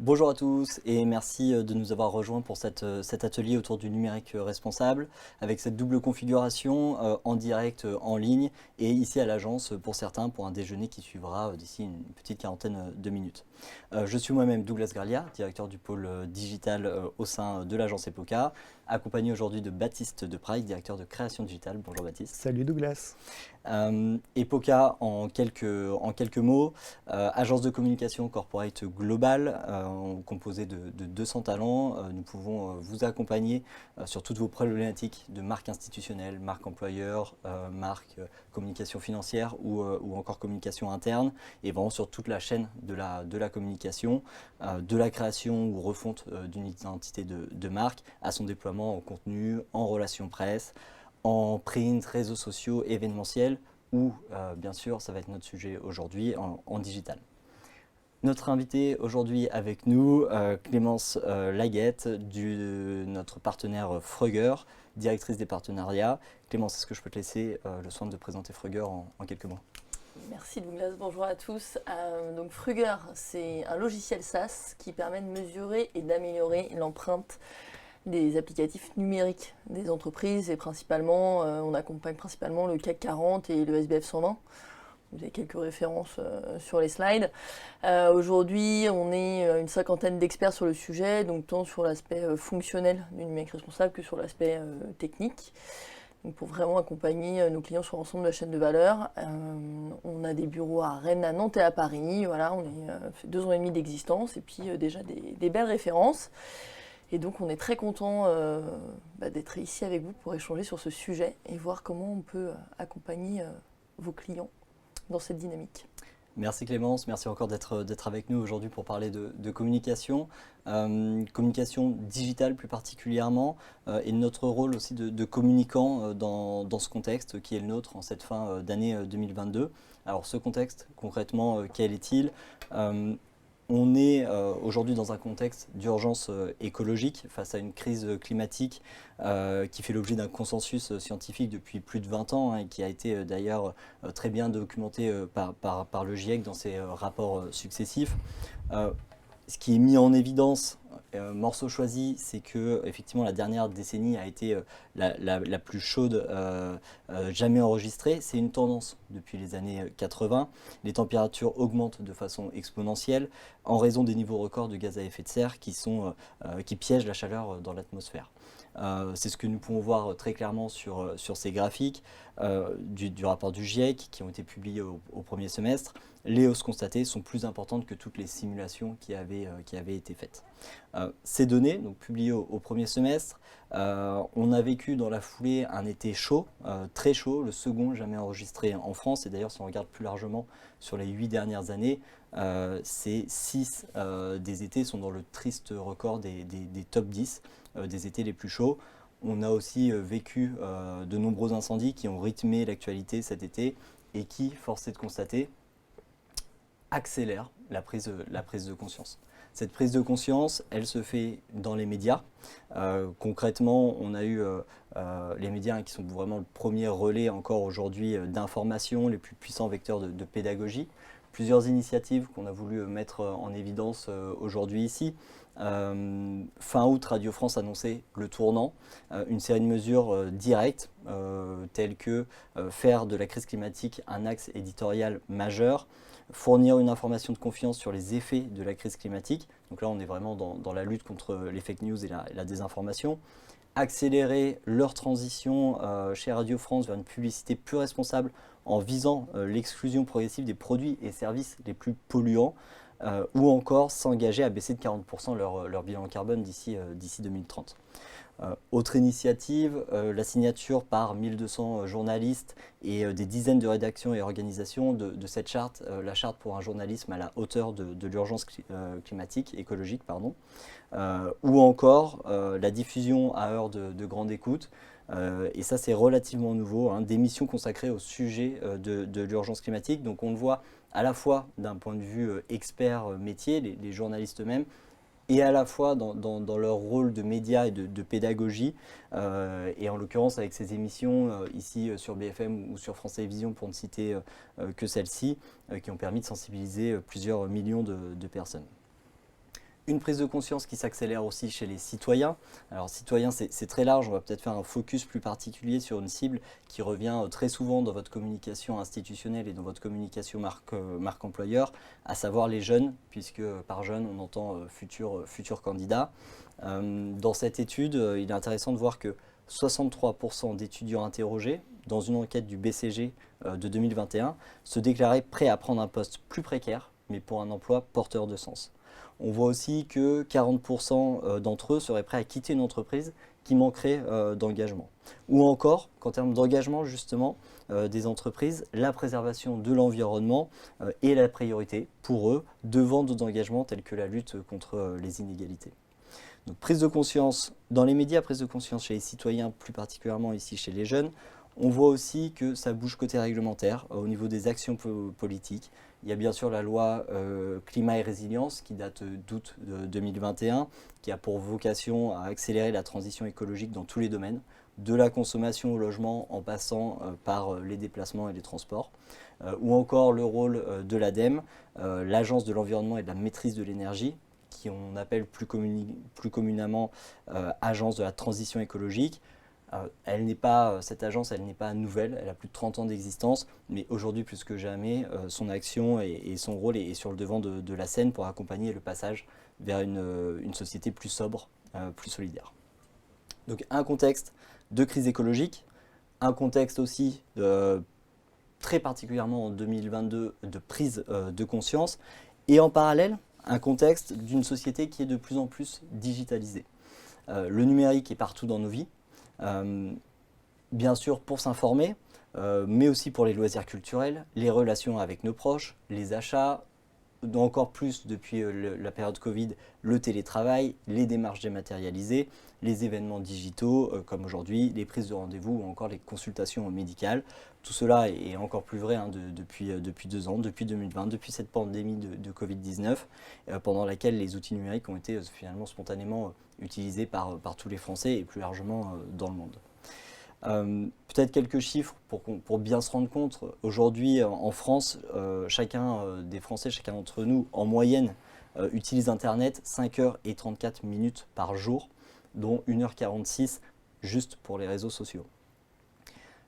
Bonjour à tous et merci de nous avoir rejoints pour cet atelier autour du numérique responsable avec cette double configuration en direct, en ligne et ici à l'agence pour certains pour un déjeuner qui suivra d'ici une petite quarantaine de minutes. Je suis moi-même Douglas Graglia, directeur du pôle digital au sein de l'agence EPOCA, accompagné aujourd'hui de Baptiste Depraille, directeur de création digitale. Bonjour Baptiste. Salut Douglas. EPOCA en quelques mots, agence de communication corporate globale, composée de 200 talents. Nous pouvons vous accompagner sur toutes vos problématiques de marque institutionnelle, marque employeur, marque communication financière ou encore communication interne, et vraiment sur toute la chaîne de la communication, de la création ou refonte d'une identité de marque à son déploiement en contenu, en relations presse, en print, réseaux sociaux, événementiels ou bien sûr, ça va être notre sujet aujourd'hui, en digital. Notre invité aujourd'hui avec nous, Clémence Laguette, notre partenaire Frugger, directrice des partenariats. Clémence, est-ce que je peux te laisser le soin de présenter Frugger en quelques mots? Merci Douglas, bonjour à tous. Donc Frugger, c'est un logiciel SaaS qui permet de mesurer et d'améliorer l'empreinte des applicatifs numériques des entreprises et principalement, on accompagne principalement le CAC 40 et le SBF 120. Vous avez quelques références sur les slides. Aujourd'hui, on est une cinquantaine d'experts sur le sujet, donc tant sur l'aspect fonctionnel du numérique responsable que sur l'aspect technique. Donc pour vraiment accompagner nos clients sur l'ensemble de la chaîne de valeur. On a des bureaux à Rennes, à Nantes et à Paris. Voilà, on fait 2 ans et demi d'existence et puis déjà des belles références. Et donc on est très content d'être ici avec vous pour échanger sur ce sujet et voir comment on peut accompagner vos clients dans cette dynamique. Merci Clémence, merci encore d'être avec nous aujourd'hui pour parler de communication, communication digitale plus particulièrement, et de notre rôle aussi de communicant dans ce contexte qui est le nôtre en cette fin d'année 2022. Alors ce contexte, concrètement, quel est-il? On est aujourd'hui dans un contexte d'urgence écologique face à une crise climatique qui fait l'objet d'un consensus scientifique depuis plus de 20 ans et qui a été d'ailleurs très bien documenté par le GIEC dans ses rapports successifs. Ce qui est mis en évidence, morceau choisi, c'est que effectivement la dernière décennie a été la plus chaude jamais enregistrée. C'est une tendance depuis les années 80. Les températures augmentent de façon exponentielle en raison des niveaux records de gaz à effet de serre qui piègent la chaleur dans l'atmosphère. C'est ce que nous pouvons voir très clairement sur ces graphiques du rapport du GIEC qui ont été publiés au premier semestre. Les hausses constatées sont plus importantes que toutes les simulations qui avaient été faites. Ces données, donc publiées au premier semestre, on a vécu dans la foulée un été chaud, très chaud, le second jamais enregistré en France. Et d'ailleurs, si on regarde plus largement sur les 8 dernières années, ces 6 des étés sont dans le triste record des top 10 des étés les plus chauds. On a aussi vécu de nombreux incendies qui ont rythmé l'actualité cet été et qui, force est de constater, accélère la prise de conscience. Cette prise de conscience, elle se fait dans les médias. Concrètement, on a eu les médias qui sont vraiment le premier relais encore aujourd'hui d'information, les plus puissants vecteurs de pédagogie. Plusieurs initiatives qu'on a voulu mettre en évidence aujourd'hui ici. Fin août, Radio France annonçait le tournant, une série de mesures directes telles que faire de la crise climatique un axe éditorial majeur, fournir une information de confiance sur les effets de la crise climatique. Donc là, on est vraiment dans la lutte contre les fake news et la désinformation. Accélérer leur transition chez Radio France vers une publicité plus responsable en visant l'exclusion progressive des produits et services les plus polluants, ou encore s'engager à baisser de 40% leur bilan carbone d'ici 2030. Autre initiative, la signature par 1200 journalistes et des dizaines de rédactions et organisations de cette charte, la charte pour un journalisme à la hauteur de l'urgence écologique, ou encore la diffusion à heure de grande écoute. Et ça, c'est relativement nouveau, des missions consacrées au sujet de l'urgence climatique. Donc on le voit à la fois d'un point de vue expert métier, les journalistes eux-mêmes, et à la fois dans leur rôle de médias et de pédagogie, et en l'occurrence avec ces émissions ici sur BFM ou sur France Télévisions, pour ne citer que celle-ci, qui ont permis de sensibiliser plusieurs millions de personnes. Une prise de conscience qui s'accélère aussi chez les citoyens. Alors citoyens, c'est très large, on va peut-être faire un focus plus particulier sur une cible qui revient très souvent dans votre communication institutionnelle et dans votre communication marque employeur, à savoir les jeunes, puisque par jeunes on entend futurs candidats. Dans cette étude, il est intéressant de voir que 63% d'étudiants interrogés dans une enquête du BCG de 2021 se déclaraient prêts à prendre un poste plus précaire, mais pour un emploi porteur de sens. On voit aussi que 40% d'entre eux seraient prêts à quitter une entreprise qui manquerait d'engagement. Ou encore, qu'en termes d'engagement justement des entreprises, la préservation de l'environnement est la priorité pour eux devant d'autres engagements tels que la lutte contre les inégalités. Donc prise de conscience dans les médias, prise de conscience chez les citoyens, plus particulièrement ici chez les jeunes. On voit aussi que ça bouge côté réglementaire au niveau des actions politiques. Il y a bien sûr la loi climat et résilience qui date d'août 2021, qui a pour vocation à accélérer la transition écologique dans tous les domaines, de la consommation au logement en passant par les déplacements et les transports, ou encore le rôle de l'ADEME, l'Agence de l'environnement et de la maîtrise de l'énergie, qui on appelle plus communément Agence de la transition écologique. Cette agence, elle n'est pas nouvelle, elle a plus de 30 ans d'existence, mais aujourd'hui plus que jamais, son action et son rôle est sur le devant de la scène pour accompagner le passage vers une société plus sobre, plus solidaire. Donc un contexte de crise écologique, un contexte aussi très particulièrement en 2022 de prise de conscience, et en parallèle, un contexte d'une société qui est de plus en plus digitalisée. Le numérique est partout dans nos vies. Bien sûr pour s'informer, mais aussi pour les loisirs culturels, les relations avec nos proches, les achats, encore plus depuis la période Covid, le télétravail, les démarches dématérialisées, les événements digitaux comme aujourd'hui, les prises de rendez-vous ou encore les consultations médicales. Tout cela est encore plus vrai depuis 2 ans, depuis 2020, depuis cette pandémie de Covid-19, pendant laquelle les outils numériques ont été finalement spontanément utilisés par tous les Français et plus largement dans le monde. Peut-être quelques chiffres pour bien se rendre compte. Aujourd'hui, en France, chacun des Français, chacun d'entre nous, en moyenne, utilise Internet 5h34 par jour, dont 1h46 juste pour les réseaux sociaux.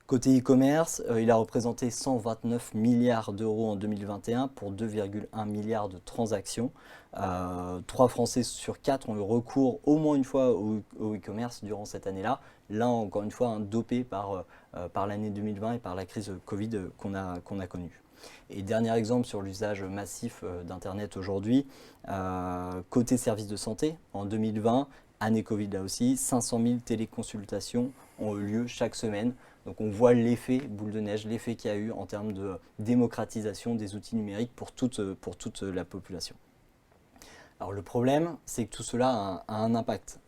Côté e-commerce, il a représenté 129 milliards d'euros en 2021 pour 2,1 milliards de transactions. 3 Français sur 4 ont eu recours au moins une fois au e-commerce durant cette année-là. Là, encore une fois, dopé par l'année 2020 et par la crise Covid qu'on a connue. Et dernier exemple sur l'usage massif d'Internet aujourd'hui, côté services de santé, en 2020, année Covid là aussi, 500 000 téléconsultations ont eu lieu chaque semaine. Donc on voit l'effet boule de neige, l'effet qu'il y a eu en termes de démocratisation des outils numériques pour toute la population. Alors le problème, c'est que tout cela a un impact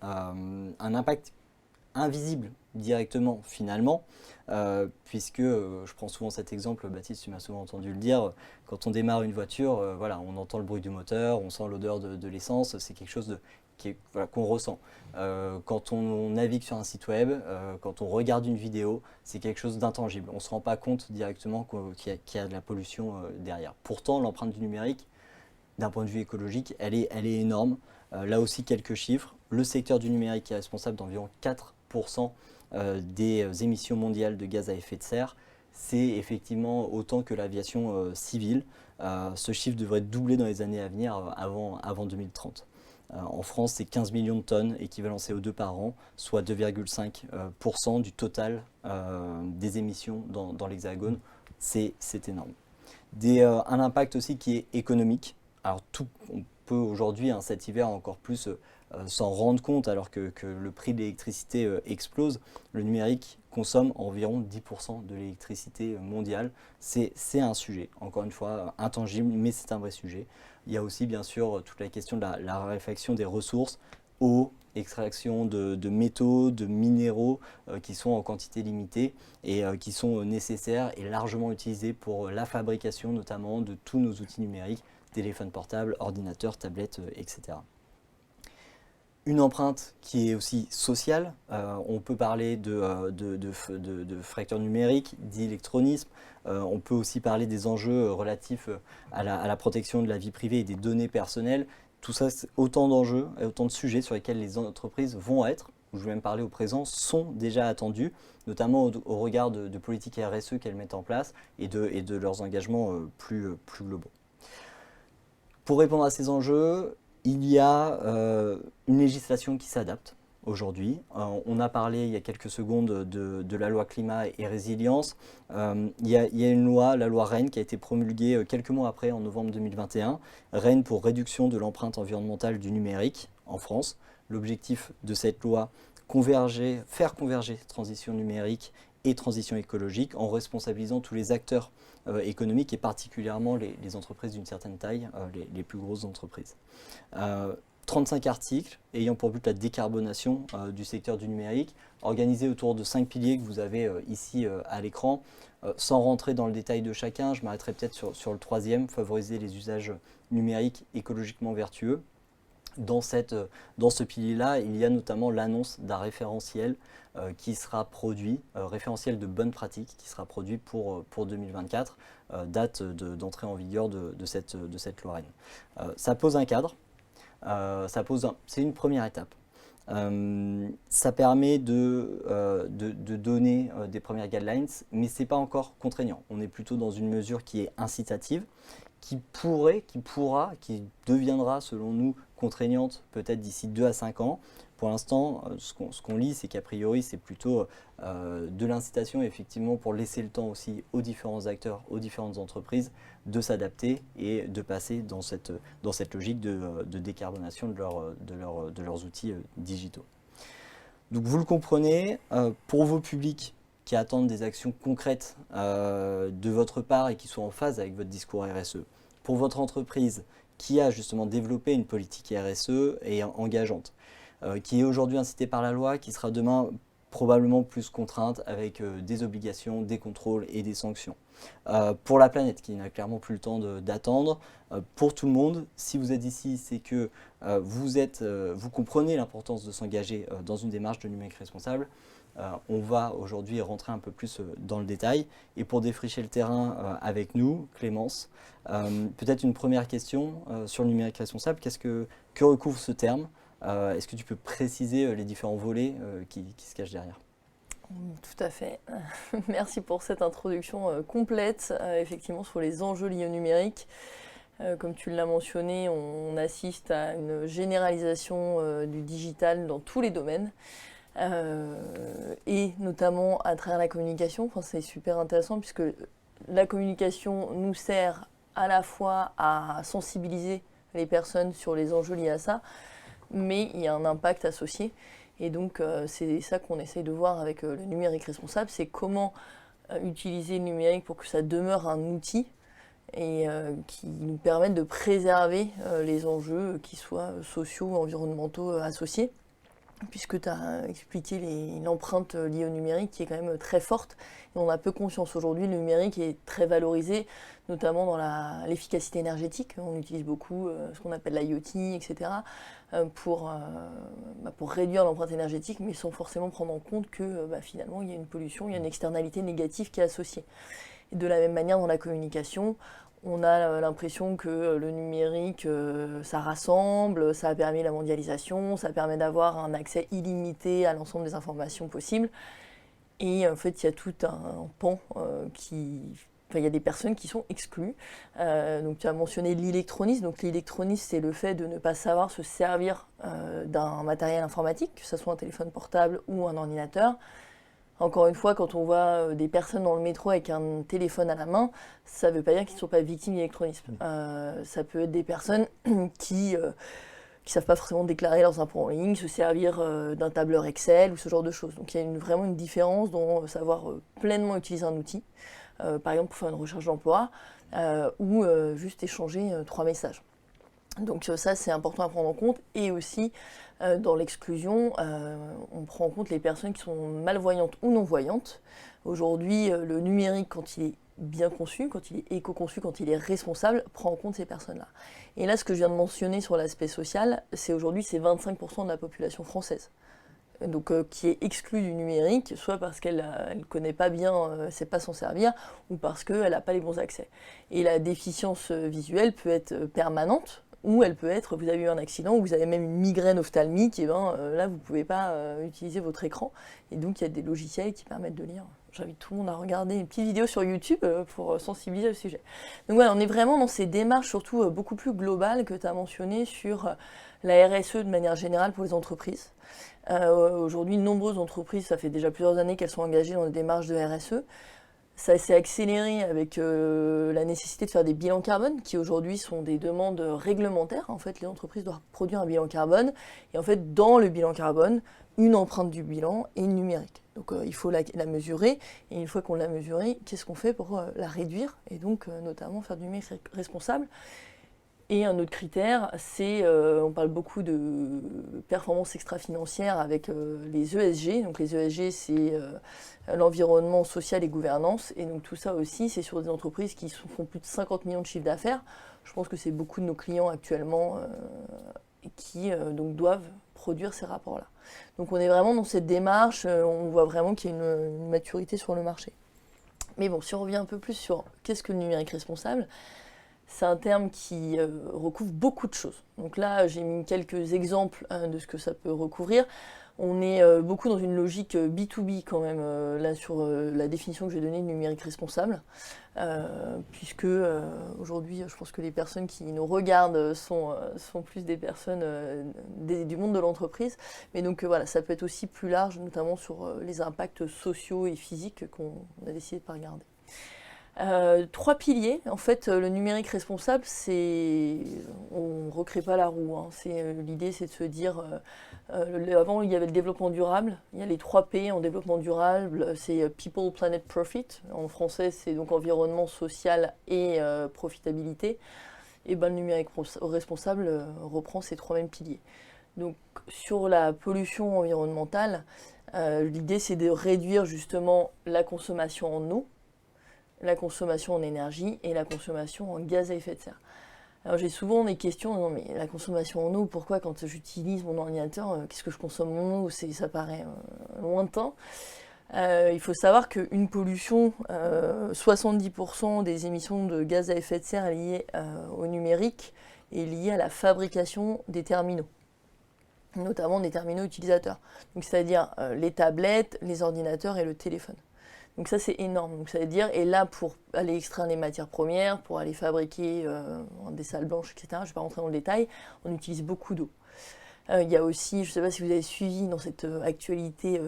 invisible directement finalement, puisque je prends souvent cet exemple, Baptiste, tu m'as souvent entendu le dire, quand on démarre une voiture, voilà, on entend le bruit du moteur, on sent l'odeur de l'essence, c'est quelque chose qu'on ressent. Quand on navigue sur un site web, quand on regarde une vidéo, c'est quelque chose d'intangible. On ne se rend pas compte directement qu'il y a de la pollution derrière. Pourtant, l'empreinte du numérique, d'un point de vue écologique, elle est énorme. Là aussi, quelques chiffres. Le secteur du numérique est responsable d'environ 4% des émissions mondiales de gaz à effet de serre. C'est effectivement autant que l'aviation civile. Ce chiffre devrait doubler dans les années à venir, avant 2030. En France, c'est 15 millions de tonnes équivalent CO2 par an, soit 2,5% du total des émissions dans l'Hexagone. C'est énorme. Un impact aussi qui est économique. Alors on peut aujourd'hui, cet hiver, encore plus s'en rendre compte alors que le prix de l'électricité explose. Le numérique consomme environ 10% de l'électricité mondiale. C'est un sujet, encore une fois, intangible, mais c'est un vrai sujet. Il y a aussi bien sûr toute la question de la raréfaction des ressources, eau, extraction de métaux, de minéraux qui sont en quantité limitée et qui sont nécessaires et largement utilisés pour la fabrication notamment de tous nos outils numériques, téléphones portables, ordinateurs, tablettes, etc. Une empreinte qui est aussi sociale, on peut parler de fracture numérique, d'électronisme, on peut aussi parler des enjeux relatifs à la protection de la vie privée et des données personnelles tout ça, c'est autant d'enjeux et autant de sujets sur lesquels les entreprises vont être, ou je vais même parler au présent, sont déjà attendus, notamment au regard de politiques RSE qu'elles mettent en place et de leurs engagements plus globaux. Pour répondre à ces enjeux, il y a une législation qui s'adapte aujourd'hui. On a parlé il y a quelques secondes de la loi climat et résilience. Il y a une loi, la loi REEN, qui a été promulguée quelques mois après, en novembre 2021. REEN pour réduction de l'empreinte environnementale du numérique en France. L'objectif de cette loi, faire converger transition numérique et transition écologique en responsabilisant tous les acteurs économiques et particulièrement les entreprises d'une certaine taille, les plus grosses entreprises. 35 articles ayant pour but la décarbonation du secteur du numérique, organisés autour de 5 piliers que vous avez ici à l'écran. Sans rentrer dans le détail de chacun, je m'arrêterai peut-être sur le troisième, favoriser les usages numériques écologiquement vertueux. Dans ce pilier-là, il y a notamment l'annonce d'un référentiel qui sera produit, référentiel de bonnes pratiques qui sera produit pour 2024, date d'entrée en vigueur de cette loi REEN. Ça pose un cadre, c'est une première étape. Ça permet de donner des premières guidelines, mais ce n'est pas encore contraignant. On est plutôt dans une mesure qui est incitative, qui deviendra selon nous contraignante peut-être d'ici 2 à 5 ans. Pour l'instant, ce qu'on lit, c'est qu'a priori, c'est plutôt de l'incitation effectivement pour laisser le temps aussi aux différents acteurs, aux différentes entreprises de s'adapter et de passer dans cette logique de décarbonation de leurs outils digitaux. Donc vous le comprenez, pour vos publics qui attendent des actions concrètes de votre part et qui soient en phase avec votre discours RSE, pour votre entreprise qui a justement développé une politique RSE et engageante, qui est aujourd'hui incitée par la loi, qui sera demain probablement plus contrainte avec des obligations, des contrôles et des sanctions. Pour la planète, qui n'a clairement plus le temps d'attendre, pour tout le monde, si vous êtes ici, c'est que vous comprenez l'importance de s'engager dans une démarche de numérique responsable. On va aujourd'hui rentrer un peu plus dans le détail. Et pour défricher le terrain avec nous, Clémence, peut-être une première question sur le numérique responsable. Que recouvre ce terme? Est-ce que tu peux préciser les différents volets qui se cachent derrière? Tout à fait. Merci pour cette introduction complète, effectivement, sur les enjeux liés au numérique. Comme tu l'as mentionné, on assiste à une généralisation du digital dans tous les domaines. Et notamment à travers la communication. Enfin, c'est super intéressant puisque la communication nous sert à la fois à sensibiliser les personnes sur les enjeux liés à ça, mais il y a un impact associé. Et donc c'est ça qu'on essaye de voir avec le numérique responsable, c'est comment utiliser le numérique pour que ça demeure un outil et qui nous permette de préserver les enjeux, qui soient sociaux ou environnementaux associés. Puisque tu as expliqué l'empreinte liée au numérique qui est quand même très forte. Et on a peu conscience aujourd'hui, le numérique est très valorisé, notamment dans l'efficacité énergétique. On utilise beaucoup ce qu'on appelle l'IoT, etc., pour réduire l'empreinte énergétique, mais sans forcément prendre en compte que finalement il y a une pollution, il y a une externalité négative qui est associée. Et de la même manière, dans la communication, on a l'impression que le numérique, ça rassemble, ça a permis la mondialisation, ça permet d'avoir un accès illimité à l'ensemble des informations possibles. Et en fait, il y a tout un pan il y a des personnes qui sont exclues. Donc tu as mentionné l'électronisme. Donc l'électronisme, c'est le fait de ne pas savoir se servir d'un matériel informatique, que ce soit un téléphone portable ou un ordinateur. Encore une fois, quand on voit des personnes dans le métro avec un téléphone à la main, ça ne veut pas dire qu'ils ne sont pas victimes d'électronisme. Ça peut être des personnes qui ne savent pas forcément déclarer leurs impôts en ligne, se servir d'un tableur Excel ou ce genre de choses. Donc il y a vraiment une différence dans savoir pleinement utiliser un outil, par exemple pour faire une recherche d'emploi, ou juste échanger 3 messages. Donc ça, c'est important à prendre en compte. Et aussi, dans l'exclusion, on prend en compte les personnes qui sont malvoyantes ou non-voyantes. Aujourd'hui, le numérique, quand il est bien conçu, quand il est éco-conçu, quand il est responsable, prend en compte ces personnes-là. Et là, ce que je viens de mentionner sur l'aspect social, c'est aujourd'hui, c'est 25% de la population française. Donc, qui est exclue du numérique, soit parce qu'elle ne connaît pas bien, elle ne sait pas s'en servir, ou parce qu'elle n'a pas les bons accès. Et la déficience visuelle peut être permanente, ou elle peut être, vous avez eu un accident, ou vous avez même une migraine ophtalmique, et ben là vous ne pouvez pas utiliser votre écran. Et donc il y a des logiciels qui permettent de lire. J'invite tout le monde à regarder une petite vidéo sur YouTube pour sensibiliser au sujet. Donc voilà, on est vraiment dans ces démarches surtout beaucoup plus globales que tu as mentionnées sur la RSE de manière générale pour les entreprises. Aujourd'hui, de nombreuses entreprises, ça fait déjà plusieurs années qu'elles sont engagées dans des démarches de RSE. Ça s'est accéléré avec la nécessité de faire des bilans carbone, qui aujourd'hui sont des demandes réglementaires. En fait, les entreprises doivent produire un bilan carbone. Et en fait, dans le bilan carbone, une empreinte du bilan est numérique. Donc il faut la mesurer. Et une fois qu'on l'a mesurée, qu'est-ce qu'on fait pour la réduire? Et donc notamment faire du numérique responsable. Et un autre critère, c'est, on parle beaucoup de performance extra-financière avec les ESG. Donc les ESG, c'est l'environnement social et gouvernance. Et donc tout ça aussi, c'est sur des entreprises qui font plus de 50 millions de chiffres d'affaires. Je pense que c'est beaucoup de nos clients actuellement qui donc doivent produire ces rapports-là. Donc on est vraiment dans cette démarche, on voit vraiment qu'il y a une maturité sur le marché. Mais bon, si on revient un peu plus sur qu'est-ce que le numérique responsable, c'est un terme qui recouvre beaucoup de choses. Donc là, j'ai mis quelques exemples de ce que ça peut recouvrir. On est beaucoup dans une logique B2B quand même, là sur la définition que j'ai donnée de numérique responsable, puisque aujourd'hui, je pense que les personnes qui nous regardent sont plus des personnes du monde de l'entreprise. Mais donc voilà, ça peut être aussi plus large, notamment sur les impacts sociaux et physiques qu'on a décidé de ne pas regarder. 3 piliers. En fait, le numérique responsable, on ne recrée pas la roue. Hein. L'idée, c'est de se dire, avant, il y avait le développement durable. Il y a les 3 P en développement durable. C'est People, Planet, Profit. En français, c'est donc environnement, social et profitabilité. Et ben, le numérique responsable reprend ces 3 mêmes piliers. Donc, sur la pollution environnementale, l'idée, c'est de réduire justement la consommation en eau, la consommation en énergie et la consommation en gaz à effet de serre. Alors j'ai souvent des questions, non mais la consommation en eau, pourquoi quand j'utilise mon ordinateur, qu'est-ce que je consomme en eau? Ça paraît lointain. Il faut savoir qu'une pollution, 70% des émissions de gaz à effet de serre liées au numérique est liée à la fabrication des terminaux, notamment des terminaux utilisateurs. Donc c'est-à-dire les tablettes, les ordinateurs et le téléphone. Donc ça c'est énorme, donc ça veut dire, et là pour aller extraire les matières premières, pour aller fabriquer des salles blanches, etc., je ne vais pas rentrer dans le détail, on utilise beaucoup d'eau. Il y a aussi, je ne sais pas si vous avez suivi dans cette actualité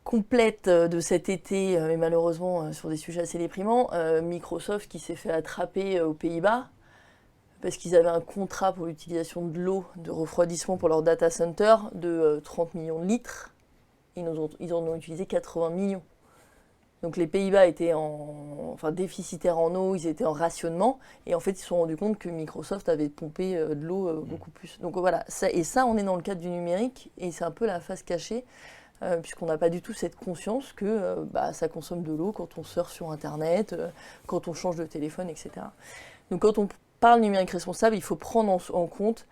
complète de cet été, mais malheureusement sur des sujets assez déprimants, Microsoft qui s'est fait attraper aux Pays-Bas, parce qu'ils avaient un contrat pour l'utilisation de l'eau de refroidissement pour leur data center de 30 millions de litres. Ils en ont utilisé 80 millions. Donc les Pays-Bas étaient déficitaires en eau, ils étaient en rationnement, et en fait ils se sont rendus compte que Microsoft avait pompé de l'eau beaucoup plus. Donc voilà, ça, on est dans le cadre du numérique, et c'est un peu la face cachée, puisqu'on n'a pas du tout cette conscience que ça consomme de l'eau quand on surfe sur Internet, quand on change de téléphone, etc. Donc quand on parle numérique responsable, il faut prendre en compte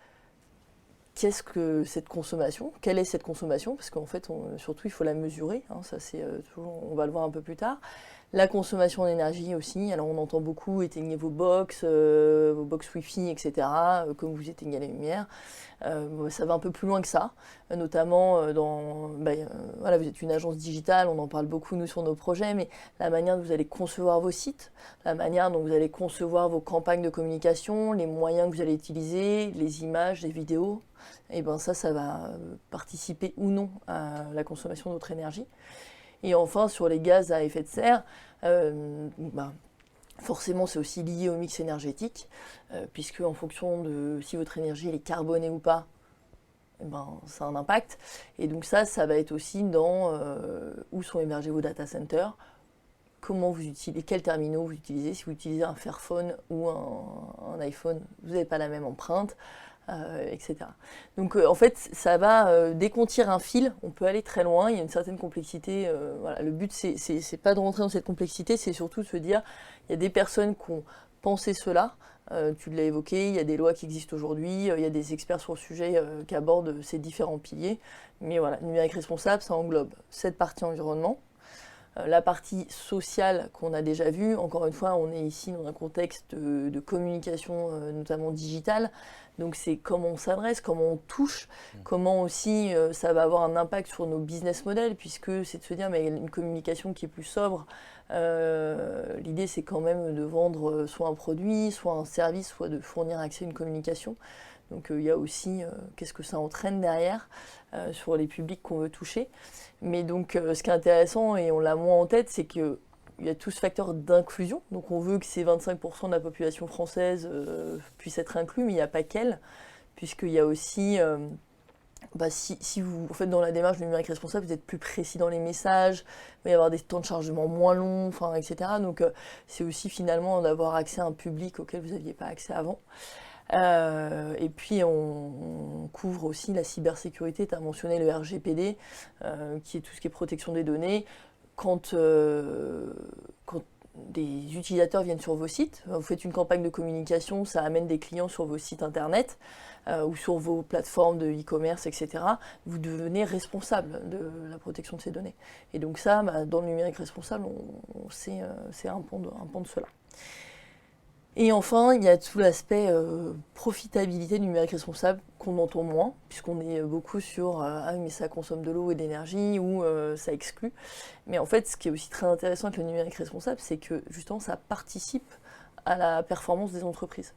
qu'est-ce que cette consommation, quelle est cette consommation, parce qu'en fait, surtout, il faut la mesurer, hein, ça c'est toujours, on va le voir un peu plus tard. La consommation d'énergie aussi, alors on entend beaucoup éteignez vos box Wi-Fi, etc., comme vous éteignez la lumière. Ça va un peu plus loin que ça, notamment voilà, vous êtes une agence digitale, on en parle beaucoup nous sur nos projets, mais la manière dont vous allez concevoir vos sites, la manière dont vous allez concevoir vos campagnes de communication, les moyens que vous allez utiliser, les images, les vidéos, et ben ça va participer ou non à la consommation de votre énergie. Et enfin, sur les gaz à effet de serre, forcément c'est aussi lié au mix énergétique, puisque en fonction de si votre énergie est carbonée ou pas, ça a un impact. Et donc ça va être aussi dans où sont hébergés vos data centers, comment vous utilisez, quels terminaux vous utilisez. Si vous utilisez un Fairphone ou un iPhone, vous n'avez pas la même empreinte, etc. Donc en fait, ça va, dès qu'on tire un fil, on peut aller très loin, il y a une certaine complexité. Voilà. Le but, c'est pas de rentrer dans cette complexité, c'est surtout de se dire, il y a des personnes qui ont pensé cela, tu l'as évoqué, il y a des lois qui existent aujourd'hui, il y a des experts sur le sujet qui abordent ces différents piliers. Mais voilà, le numérique responsable, ça englobe cette partie environnement, La partie sociale qu'on a déjà vue, encore une fois, on est ici dans un contexte de communication, notamment digitale. Donc c'est comment on s'adresse, comment on touche, comment aussi ça va avoir un impact sur nos business models, puisque c'est de se dire, mais une communication qui est plus sobre, l'idée c'est quand même de vendre soit un produit, soit un service, soit de fournir accès à une communication. Donc il y a aussi qu'est-ce que ça entraîne derrière sur les publics qu'on veut toucher. Mais donc ce qui est intéressant, et on l'a moins en tête, c'est qu'il y a tout ce facteur d'inclusion. Donc on veut que ces 25% de la population française puissent être inclus, mais il n'y a pas qu'elle, puisqu'il y a aussi... si vous faites dans la démarche du numérique responsable, vous êtes plus précis dans les messages, il va y avoir des temps de chargement moins longs, etc. Donc c'est aussi finalement d'avoir accès à un public auquel vous n'aviez pas accès avant. Et puis on couvre aussi la cybersécurité, tu as mentionné le RGPD, qui est tout ce qui est protection des données. Quand des utilisateurs viennent sur vos sites, vous faites une campagne de communication, ça amène des clients sur vos sites internet ou sur vos plateformes de e-commerce, etc. Vous devenez responsable de la protection de ces données. Et donc ça, dans le numérique responsable, c'est un pan de cela. Et enfin, il y a tout l'aspect profitabilité du numérique responsable qu'on entend moins, puisqu'on est beaucoup sur ah mais ça consomme de l'eau et de l'énergie ou ça exclut. Mais en fait, ce qui est aussi très intéressant avec le numérique responsable, c'est que justement ça participe à la performance des entreprises.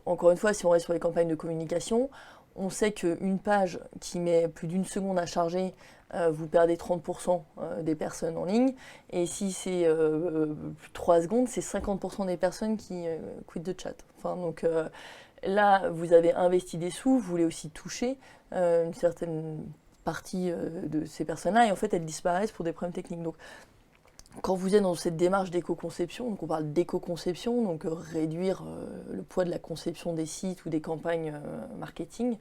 Encore une fois, si on reste sur les campagnes de communication, on sait qu'une page qui met plus d'une seconde à charger, vous perdez 30% des personnes en ligne. Et si c'est 3 secondes, c'est 50% des personnes qui quittent de chat. Donc là, vous avez investi des sous, vous voulez aussi toucher une certaine partie de ces personnes-là. Et en fait, elles disparaissent pour des problèmes techniques. Donc, quand vous êtes dans cette démarche d'éco-conception, donc on parle d'éco-conception, donc réduire le poids de la conception des sites ou des campagnes marketing,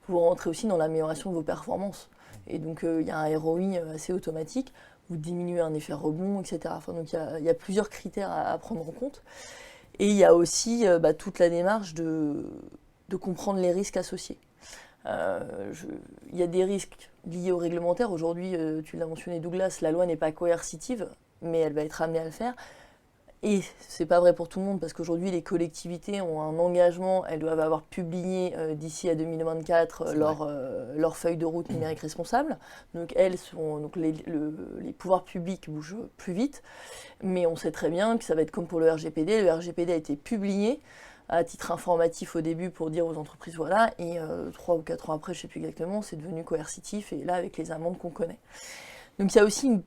vous rentrez aussi dans l'amélioration de vos performances. Et donc il y a un ROI assez automatique, vous diminuez un effet rebond, etc. Donc il y a plusieurs critères à prendre en compte. Et il y a aussi toute la démarche de comprendre les risques associés. Il y a des risques liés au réglementaire. Aujourd'hui, tu l'as mentionné Douglas, la loi n'est pas coercitive, mais elle va être amenée à le faire. Et c'est pas vrai pour tout le monde, parce qu'aujourd'hui, les collectivités ont un engagement, elles doivent avoir publié d'ici à 2024 leur feuille de route numérique responsable. Donc les pouvoirs publics bougent plus vite, mais on sait très bien que ça va être comme pour le RGPD. Le RGPD a été publié à titre informatif au début pour dire aux entreprises voilà, et 3 ou 4 ans après, je ne sais plus exactement, c'est devenu coercitif, et là avec les amendes qu'on connaît. Donc il y a aussi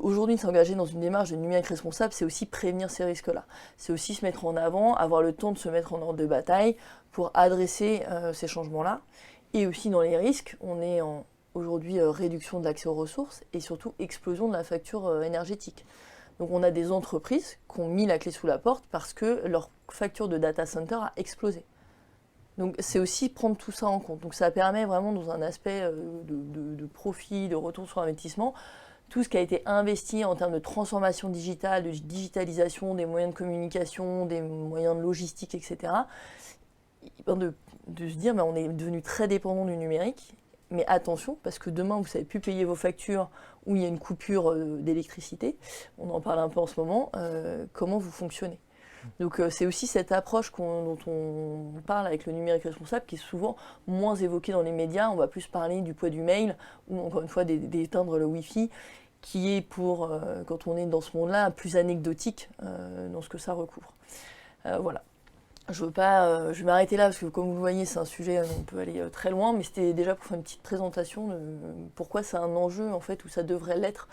aujourd'hui s'engager dans une démarche de numérique responsable, c'est aussi prévenir ces risques-là. C'est aussi se mettre en avant, avoir le temps de se mettre en ordre de bataille pour adresser ces changements-là. Et aussi dans les risques, on est en aujourd'hui réduction de l'accès aux ressources et surtout explosion de la facture énergétique. Donc on a des entreprises qui ont mis la clé sous la porte parce que leur facture de data center a explosé. Donc c'est aussi prendre tout ça en compte. Donc ça permet vraiment dans un aspect de profit, de retour sur investissement, tout ce qui a été investi en termes de transformation digitale, de digitalisation des moyens de communication, des moyens de logistique, etc. De se dire on est devenu très dépendant du numérique. Mais attention, parce que demain, vous ne savez plus payer vos factures ou il y a une coupure d'électricité, on en parle un peu en ce moment, comment vous fonctionnez. Donc c'est aussi cette approche dont on parle avec le numérique responsable qui est souvent moins évoquée dans les médias. On va plus parler du poids du mail ou encore une fois d'éteindre le Wi-Fi, qui est pour, quand on est dans ce monde-là, plus anecdotique dans ce que ça recouvre. Voilà. Je vais m'arrêter là parce que comme vous le voyez, c'est un sujet on peut aller très loin, mais c'était déjà pour faire une petite présentation de pourquoi c'est un enjeu en fait où ça devrait l'être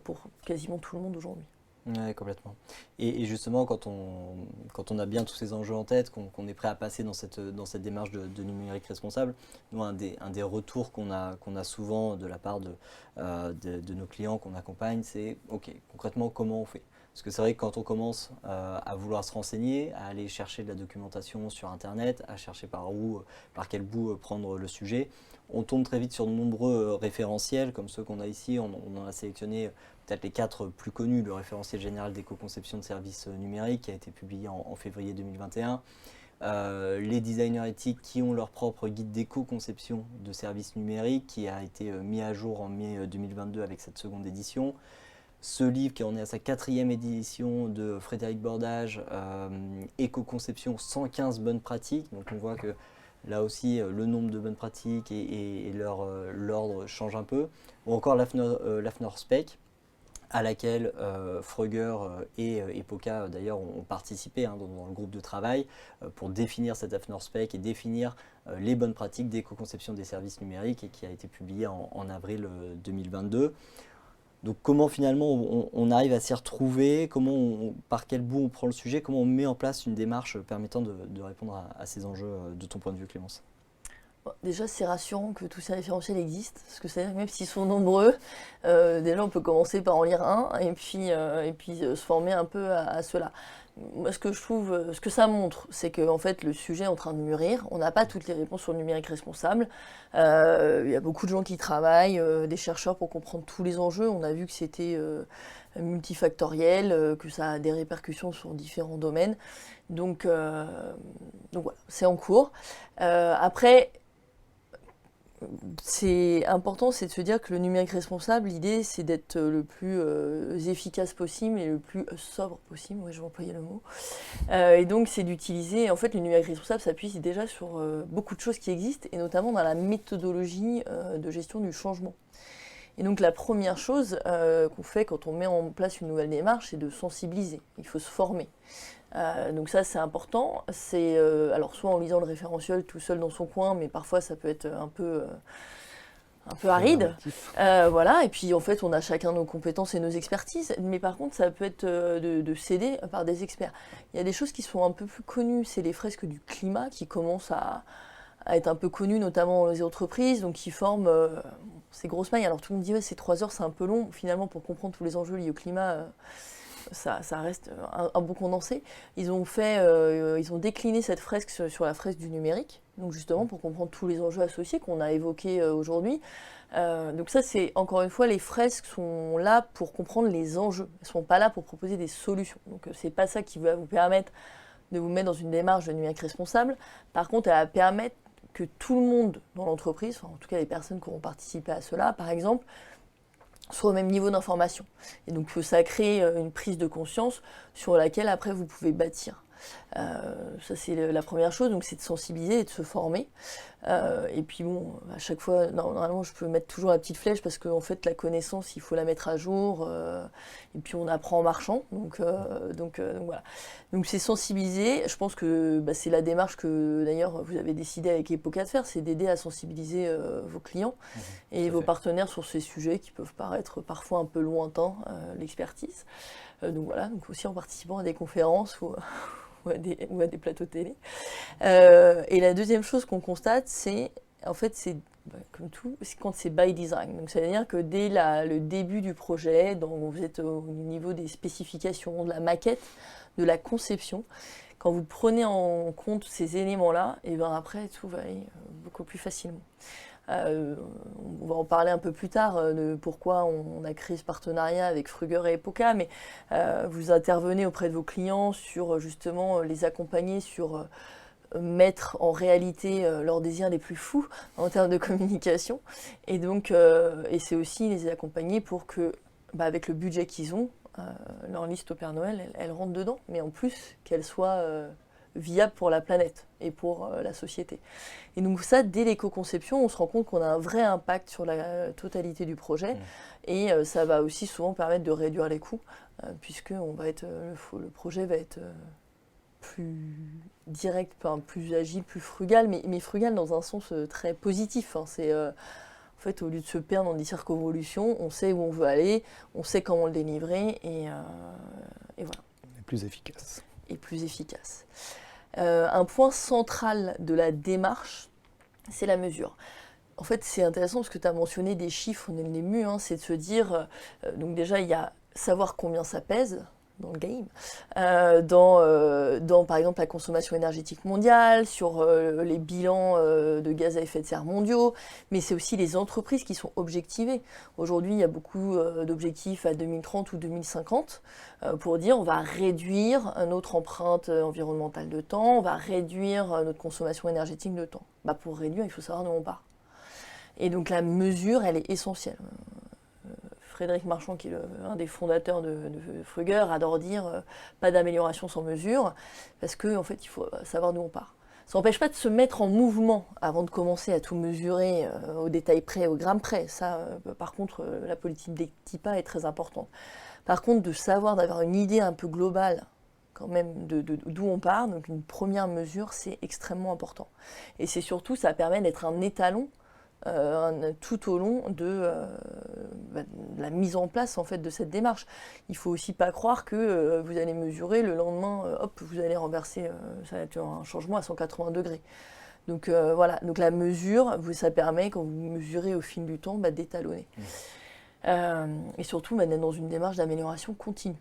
pour quasiment tout le monde aujourd'hui. Oui, complètement. Et justement, quand on a bien tous ces enjeux en tête, qu'on est prêt à passer dans cette démarche de numérique responsable, nous, un des retours qu'on a souvent de la part de nos clients qu'on accompagne, c'est OK, concrètement, comment on fait ? Parce que c'est vrai que quand on commence à vouloir se renseigner, à aller chercher de la documentation sur Internet, à chercher par quel bout prendre le sujet, on tombe très vite sur de nombreux référentiels, comme ceux qu'on a ici. On en a sélectionné peut-être les 4 plus connus. Le référentiel général d'éco-conception de services numériques qui a été publié en février 2021. les designers éthiques qui ont leur propre guide d'éco-conception de services numériques qui a été mis à jour en mai 2022 avec cette seconde édition. Ce livre qui en est à sa 4e édition de Frédéric Bordage, éco-conception 115 bonnes pratiques. Donc on voit que là aussi le nombre de bonnes pratiques et l'ordre change un peu. Ou encore l'AFNOR Spec, à laquelle Fröger et EPOCA d'ailleurs ont participé dans le groupe de travail pour définir cette AFNOR Spec et définir les bonnes pratiques d'éco-conception des services numériques et qui a été publié en avril 2022. Donc comment finalement on arrive à s'y retrouver, par quel bout on prend le sujet, comment on met en place une démarche permettant de répondre à ces enjeux de ton point de vue, Clémence? Déjà, c'est rassurant que tous ces référentiels existent, parce que c'est même s'ils sont nombreux, déjà on peut commencer par en lire un et puis se former un peu à cela. Moi, ce que je trouve, ce que ça montre, c'est que en fait, le sujet est en train de mûrir. On n'a pas toutes les réponses sur le numérique responsable. Il y a beaucoup de gens qui travaillent, des chercheurs pour comprendre tous les enjeux. On a vu que c'était multifactoriel, que ça a des répercussions sur différents domaines. Donc voilà, c'est en cours. Après, c'est important, c'est de se dire que le numérique responsable, l'idée, c'est d'être le plus efficace possible et le plus sobre possible. Oui, je vais employer le mot. Et donc, c'est d'utiliser. En fait, le numérique responsable s'appuie déjà sur beaucoup de choses qui existent, et notamment dans la méthodologie de gestion du changement. Et donc, la première chose qu'on fait quand on met en place une nouvelle démarche, c'est de sensibiliser. Il faut se former. Donc ça c'est important, c'est alors soit en lisant le référentiel tout seul dans son coin, mais parfois ça peut être un peu aride, voilà, et puis en fait on a chacun nos compétences et nos expertises, mais par contre ça peut être de s'aider par des experts. Il y a des choses qui sont un peu plus connues, c'est les fresques du climat qui commencent à être un peu connues, notamment dans les entreprises, donc qui forment ces grosses mailles. Alors tout le monde dit ouais, c'est 3 heures, c'est un peu long, finalement pour comprendre tous les enjeux liés au climat, ça reste un bon condensé. Ils ont décliné cette fresque sur la fresque du numérique, donc justement pour comprendre tous les enjeux associés qu'on a évoqués aujourd'hui. Donc ça, c'est encore une fois, les fresques sont là pour comprendre les enjeux. Elles ne sont pas là pour proposer des solutions. Donc c'est pas ça qui va vous permettre de vous mettre dans une démarche de numérique responsable. Par contre, elle va permettre que tout le monde dans l'entreprise, enfin, en tout cas les personnes qui auront participé à cela, par exemple, soit au même niveau d'information. Et donc ça crée une prise de conscience sur laquelle après vous pouvez bâtir. Ça c'est la première chose, donc c'est de sensibiliser et de se former. Et puis bon, à chaque fois, normalement je peux mettre toujours la petite flèche parce qu'en fait la connaissance il faut la mettre à jour et puis on apprend en marchant. Donc voilà. Donc c'est sensibiliser, je pense que c'est la démarche que d'ailleurs vous avez décidé avec EPOCA de faire, c'est d'aider à sensibiliser vos clients et vos partenaires sur ces sujets qui peuvent paraître parfois un peu lointains, l'expertise. Donc voilà, donc aussi en participant à des conférences ou à des plateaux télé. Et la deuxième chose qu'on constate, c'est, en fait, comme tout, c'est quand c'est by design. Donc ça veut dire que dès le début du projet, vous êtes au niveau des spécifications, de la maquette, de la conception, quand vous prenez en compte ces éléments-là, et bien après, tout va aller beaucoup plus facilement. On va en parler un peu plus tard de pourquoi on a créé ce partenariat avec Fröger et EPOCA, mais vous intervenez auprès de vos clients sur justement les accompagner sur mettre en réalité leurs désirs les plus fous en termes de communication, et donc et c'est aussi les accompagner pour que avec le budget qu'ils ont, leur liste au Père Noël elle rentre dedans, mais en plus qu'elle soit viable pour la planète et pour la société. Et donc ça, dès l'éco-conception, on se rend compte qu'on a un vrai impact sur la totalité du projet, et ça va aussi souvent permettre de réduire les coûts, puisque le projet va être plus direct, plus agile, plus frugal, mais frugal dans un sens très positif. C'est en fait, au lieu de se perdre dans des circonvolutions, on sait où on veut aller, on sait comment le délivrer, et voilà. Et plus efficace. Et plus efficace. Un point central de la démarche, c'est la mesure. En fait, c'est intéressant parce que tu as mentionné des chiffres, on est ému, c'est de se dire, donc déjà, il y a savoir combien ça pèse, dans le game, dans par exemple la consommation énergétique mondiale, sur les bilans de gaz à effet de serre mondiaux, mais c'est aussi les entreprises qui sont objectivées. Aujourd'hui, il y a beaucoup d'objectifs à 2030 ou 2050 pour dire on va réduire notre empreinte environnementale de temps, on va réduire notre consommation énergétique de temps. Pour réduire, il faut savoir d'où on part. Et donc la mesure, elle est essentielle. Frédéric Marchand, qui est un des fondateurs de Fruger, adore dire pas d'amélioration sans mesure, parce qu'en fait, il faut savoir d'où on part. Ça n'empêche pas de se mettre en mouvement avant de commencer à tout mesurer au détail près, au gramme près. Ça, par contre, la politique des petits pas est très importante. Par contre, de savoir, d'avoir une idée un peu globale quand même d'où on part, donc une première mesure, c'est extrêmement important. Et c'est surtout, ça permet d'être un étalon tout au long de la mise en place en fait de cette démarche. Il faut aussi pas croire que vous allez mesurer le lendemain, hop, vous allez renverser, ça va être un changement à 180 degrés. Donc voilà, donc la mesure, ça permet quand vous mesurez au fil du temps d'étalonner. Et surtout d'être dans une démarche d'amélioration continue.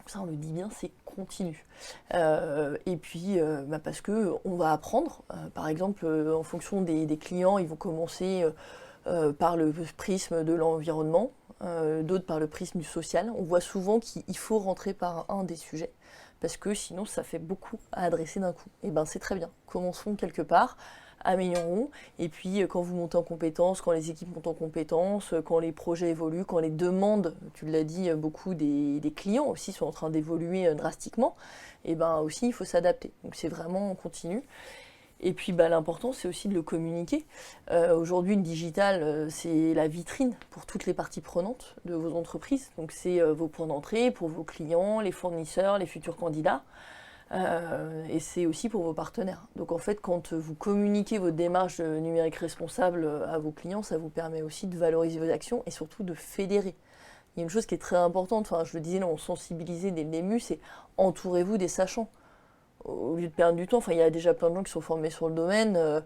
Ça on le dit bien, c'est continu. Et puis parce qu'on va apprendre, par exemple en fonction des clients, ils vont commencer par le prisme de l'environnement, d'autres par le prisme du social. On voit souvent qu'il faut rentrer par un des sujets, parce que sinon ça fait beaucoup à adresser d'un coup. Et c'est très bien, commençons quelque part, améliorons, et puis quand vous montez en compétences, quand les équipes montent en compétences, quand les projets évoluent, quand les demandes, tu l'as dit, beaucoup des clients aussi sont en train d'évoluer drastiquement, et aussi il faut s'adapter. Donc c'est vraiment continu. Et puis l'important c'est aussi de le communiquer. Aujourd'hui le digital c'est la vitrine pour toutes les parties prenantes de vos entreprises. Donc c'est vos points d'entrée pour vos clients, les fournisseurs, les futurs candidats. Et c'est aussi pour vos partenaires. Donc en fait, quand vous communiquez votre démarche numérique responsable à vos clients, ça vous permet aussi de valoriser vos actions et surtout de fédérer. Il y a une chose qui est très importante, je le disais, on sensibilisait dès le début, c'est entourez-vous des sachants. Au lieu de perdre du temps, il y a déjà plein de gens qui sont formés sur le domaine,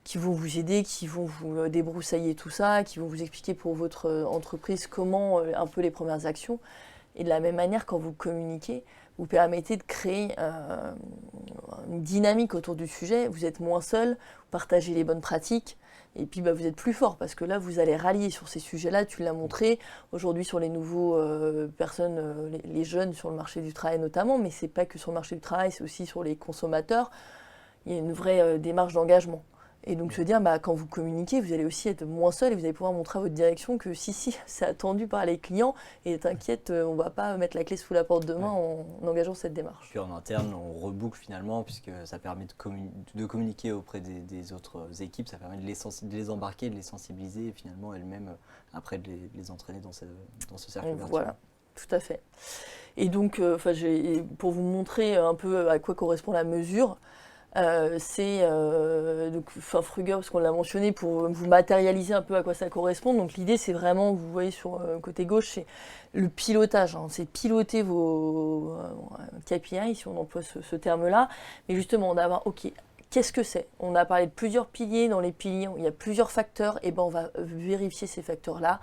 qui vont vous aider, qui vont vous débroussailler tout ça, qui vont vous expliquer pour votre entreprise comment un peu les premières actions. Et de la même manière, quand vous communiquez, vous permettez de créer une dynamique autour du sujet. Vous êtes moins seul, vous partagez les bonnes pratiques, et puis vous êtes plus fort, parce que là, vous allez rallier sur ces sujets-là. Tu l'as montré, aujourd'hui sur les nouveaux personnes, les jeunes sur le marché du travail notamment, mais c'est pas que sur le marché du travail, c'est aussi sur les consommateurs. Il y a une vraie démarche d'engagement. Et donc se dire, quand vous communiquez, vous allez aussi être moins seul et vous allez pouvoir montrer à votre direction que si, c'est attendu par les clients et t'inquiète, on ne va pas mettre la clé sous la porte demain en engageant cette démarche. Puis en interne, on reboucle finalement puisque ça permet de communiquer auprès des autres équipes, ça permet de les embarquer, de les sensibiliser et finalement elles-mêmes après de les entraîner dans ce cercle vertueux. Voilà, tout à fait. Et donc, pour vous montrer un peu à quoi correspond la mesure, c'est Fruger, parce qu'on l'a mentionné, pour vous matérialiser un peu à quoi ça correspond. Donc l'idée c'est vraiment, vous voyez sur le côté gauche, c'est le pilotage, c'est piloter vos KPI, si on emploie ce terme-là, mais justement d'avoir, ok, qu'est-ce que c'est? On a parlé de plusieurs piliers, dans les piliers il y a plusieurs facteurs, et on va vérifier ces facteurs-là,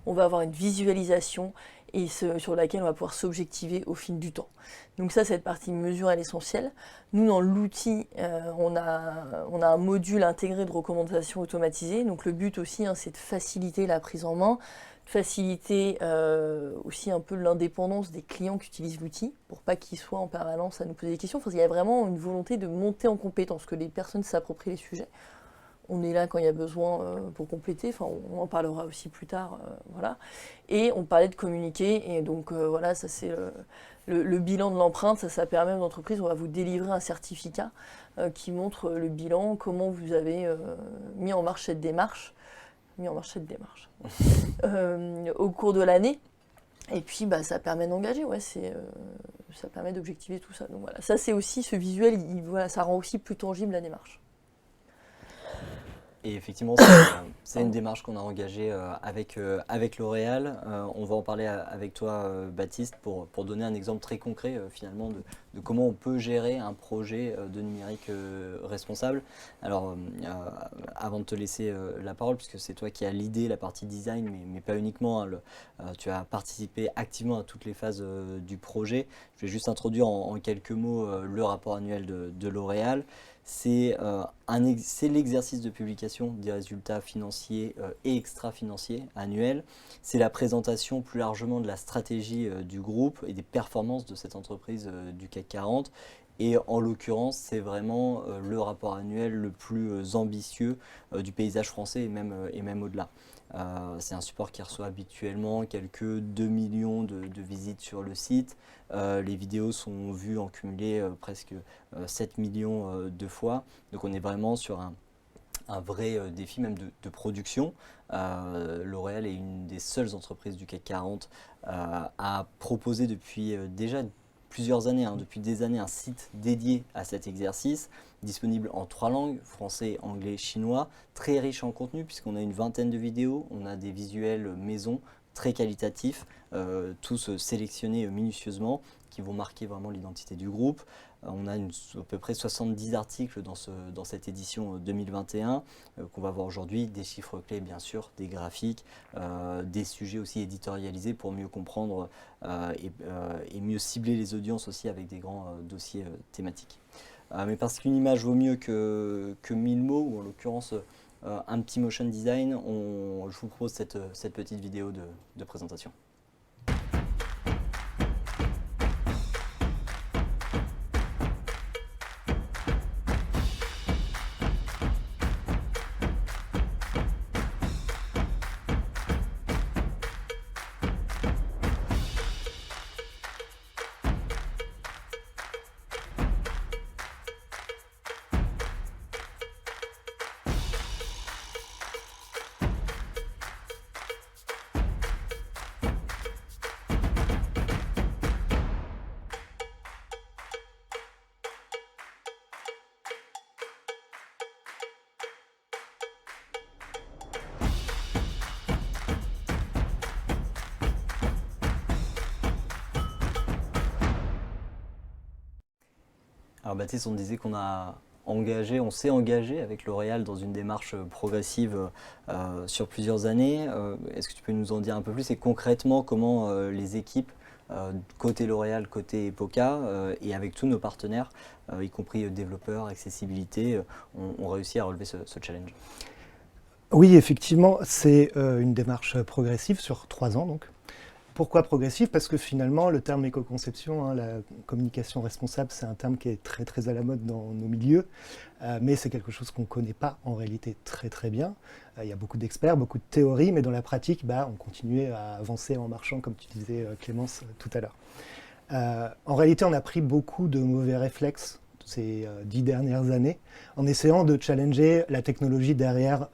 on va avoir une visualisation et sur laquelle on va pouvoir s'objectiver au fil du temps. Donc ça, cette partie mesure, elle est essentielle. Nous, dans l'outil, on a un module intégré de recommandation automatisée. Donc le but aussi, c'est de faciliter la prise en main, de faciliter aussi un peu l'indépendance des clients qui utilisent l'outil, pour pas qu'ils soient en permanence à nous poser des questions. Parce qu'il y a vraiment une volonté de monter en compétence, que les personnes s'approprient les sujets. On est là quand il y a besoin pour compléter, on en parlera aussi plus tard, voilà. Et on parlait de communiquer, et donc voilà, ça c'est le bilan de l'empreinte, ça permet aux entreprises, on va vous délivrer un certificat qui montre le bilan, comment vous avez mis en marche cette démarche, au cours de l'année. Et puis ça permet d'engager, ça permet d'objectiver tout ça. Donc voilà, ça c'est aussi ce visuel, ça rend aussi plus tangible la démarche. Et effectivement, c'est une démarche qu'on a engagée avec L'Oréal. On va en parler avec toi, Baptiste, pour donner un exemple très concret finalement de comment on peut gérer un projet de numérique responsable. Alors, avant de te laisser la parole, puisque c'est toi qui as l'idée, la partie design, mais pas uniquement, hein, tu as participé activement à toutes les phases du projet. Je vais juste introduire en quelques mots le rapport annuel de L'Oréal. C'est l'exercice de publication des résultats financiers et extra-financiers annuels. C'est la présentation plus largement de la stratégie du groupe et des performances de cette entreprise du CAC 40. Et en l'occurrence, c'est vraiment le rapport annuel le plus ambitieux du paysage français et même au-delà. C'est un support qui reçoit habituellement quelques 2 millions de visites sur le site. Les vidéos sont vues en cumulé presque 7 millions de fois. Donc on est vraiment sur un vrai défi même de production. L'Oréal est une des seules entreprises du CAC 40 à proposer depuis déjà plusieurs années, depuis des années, un site dédié à cet exercice, disponible en 3 langues, français, anglais, chinois, très riche en contenu puisqu'on a une vingtaine de vidéos, on a des visuels maison très qualitatifs, tous sélectionnés minutieusement, qui vont marquer vraiment l'identité du groupe. On a à peu près 70 articles dans cette édition 2021 qu'on va voir aujourd'hui, des chiffres clés bien sûr, des graphiques, des sujets aussi éditorialisés pour mieux comprendre et mieux cibler les audiences aussi avec des grands dossiers thématiques. Mais parce qu'une image vaut mieux que 1000 mots, ou en l'occurrence un petit motion design, je vous propose cette petite vidéo de présentation. Alors Baptiste, on disait on s'est engagé avec L'Oréal dans une démarche progressive sur plusieurs années. Est-ce que tu peux nous en dire un peu plus et concrètement comment les équipes côté L'Oréal, côté Epoca et avec tous nos partenaires, y compris développeurs, accessibilité, ont réussi à relever ce challenge? Oui, effectivement, c'est une démarche progressive sur 3 ans donc. Pourquoi progressif? Parce que finalement, le terme éco-conception, la communication responsable, c'est un terme qui est très très à la mode dans nos milieux, mais c'est quelque chose qu'on ne connaît pas en réalité très très bien. Il y a beaucoup d'experts, beaucoup de théories, mais dans la pratique, on continuait à avancer en marchant, comme tu disais Clémence tout à l'heure. En réalité, on a pris beaucoup de mauvais réflexes ces 10 dernières années en essayant de challenger la technologie derrière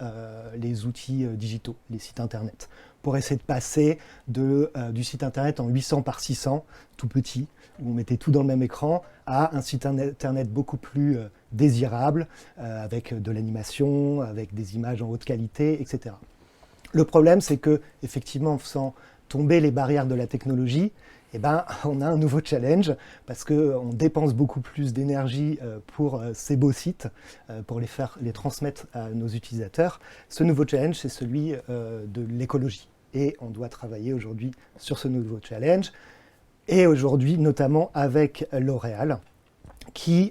les outils digitaux, les sites internet, pour essayer de passer du site internet en 800 par 600, tout petit, où on mettait tout dans le même écran, à un site internet beaucoup plus désirable, avec de l'animation, avec des images en haute qualité, etc. Le problème, c'est que, effectivement, en faisant tomber les barrières de la technologie, on a un nouveau challenge parce qu'on dépense beaucoup plus d'énergie pour ces beaux sites, pour les transmettre à nos utilisateurs. Ce nouveau challenge, c'est celui de l'écologie. Et on doit travailler aujourd'hui sur ce nouveau challenge. Et aujourd'hui, notamment avec L'Oréal, qui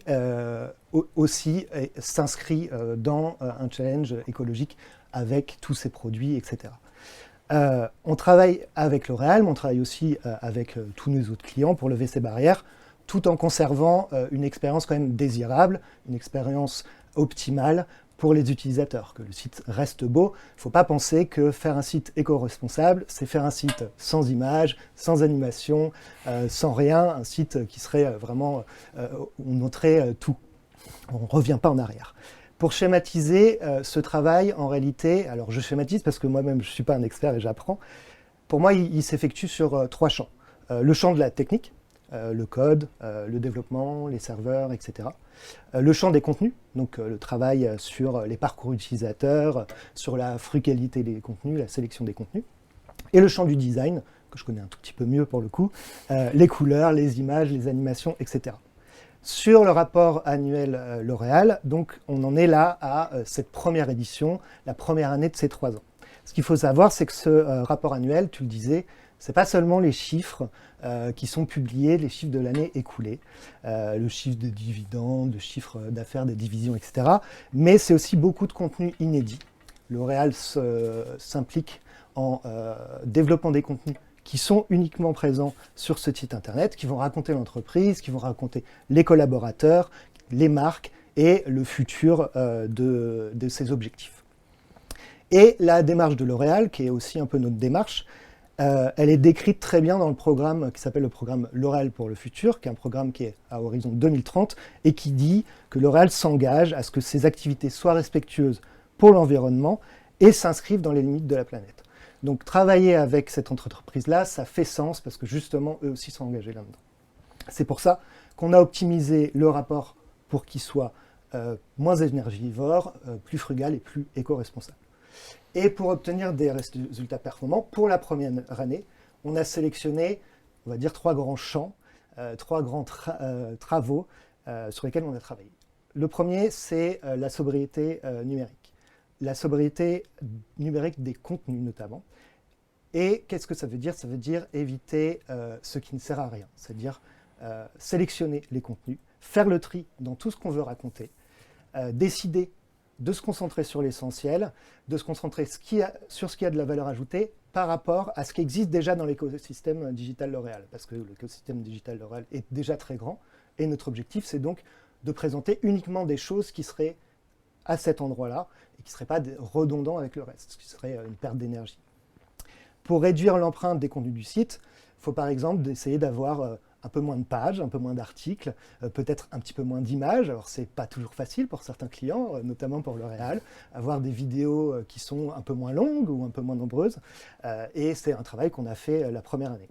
aussi s'inscrit dans un challenge écologique avec tous ses produits, etc. On travaille avec L'Oréal, mais on travaille aussi avec tous nos autres clients pour lever ces barrières, tout en conservant une expérience quand même désirable, une expérience optimale pour les utilisateurs, que le site reste beau. Il ne faut pas penser que faire un site éco-responsable, c'est faire un site sans images, sans animation, sans rien, un site qui serait vraiment, où on noterait tout. On ne revient pas en arrière. Pour schématiser ce travail, en réalité, alors je schématise parce que moi-même je ne suis pas un expert et j'apprends, pour moi il s'effectue sur 3 champs. Le champ de la technique, le code, le développement, les serveurs, etc. Le champ des contenus, donc le travail sur les parcours utilisateurs, sur la frugalité des contenus, la sélection des contenus. Et le champ du design, que je connais un tout petit peu mieux pour le coup, les couleurs, les images, les animations, etc. Sur le rapport annuel L'Oréal, donc on en est là à cette première édition, la première année de ces 3 ans. Ce qu'il faut savoir, c'est que ce rapport annuel, tu le disais, ce n'est pas seulement les chiffres qui sont publiés, les chiffres de l'année écoulée, le chiffre de dividendes, le chiffre d'affaires, des divisions, etc. Mais c'est aussi beaucoup de contenu inédit. L'Oréal s'implique en développant des contenus qui sont uniquement présents sur ce site internet, qui vont raconter l'entreprise, qui vont raconter les collaborateurs, les marques et le futur de ses objectifs. Et la démarche de L'Oréal, qui est aussi un peu notre démarche, elle est décrite très bien dans le programme qui s'appelle le programme L'Oréal pour le futur, qui est un programme qui est à horizon 2030 et qui dit que L'Oréal s'engage à ce que ses activités soient respectueuses pour l'environnement et s'inscrivent dans les limites de la planète. Donc travailler avec cette entreprise-là, ça fait sens parce que justement, eux aussi sont engagés là-dedans. C'est pour ça qu'on a optimisé le rapport pour qu'il soit moins énergivore, plus frugal et plus éco-responsable. Et pour obtenir des résultats performants, pour la première année, on a sélectionné, on va dire, 3 grands champs, 3 grands travaux sur lesquels on a travaillé. Le premier, c'est la sobriété numérique. La sobriété numérique des contenus notamment. Et qu'est-ce que ça veut dire? Ça veut dire éviter ce qui ne sert à rien, c'est-à-dire sélectionner les contenus, faire le tri dans tout ce qu'on veut raconter, décider de se concentrer sur l'essentiel, de se concentrer sur ce qui a de la valeur ajoutée par rapport à ce qui existe déjà dans l'écosystème digital L'Oréal, parce que l'écosystème digital L'Oréal est déjà très grand, et notre objectif, c'est donc de présenter uniquement des choses qui seraient à cet endroit-là, et qui ne seraient pas redondants avec le reste, ce qui serait une perte d'énergie. Pour réduire l'empreinte des contenus du site, il faut par exemple essayer d'avoir un peu moins de pages, un peu moins d'articles, peut-être un petit peu moins d'images. Alors c'est pas toujours facile pour certains clients, notamment pour L'Oréal, avoir des vidéos qui sont un peu moins longues ou un peu moins nombreuses, et c'est un travail qu'on a fait la première année.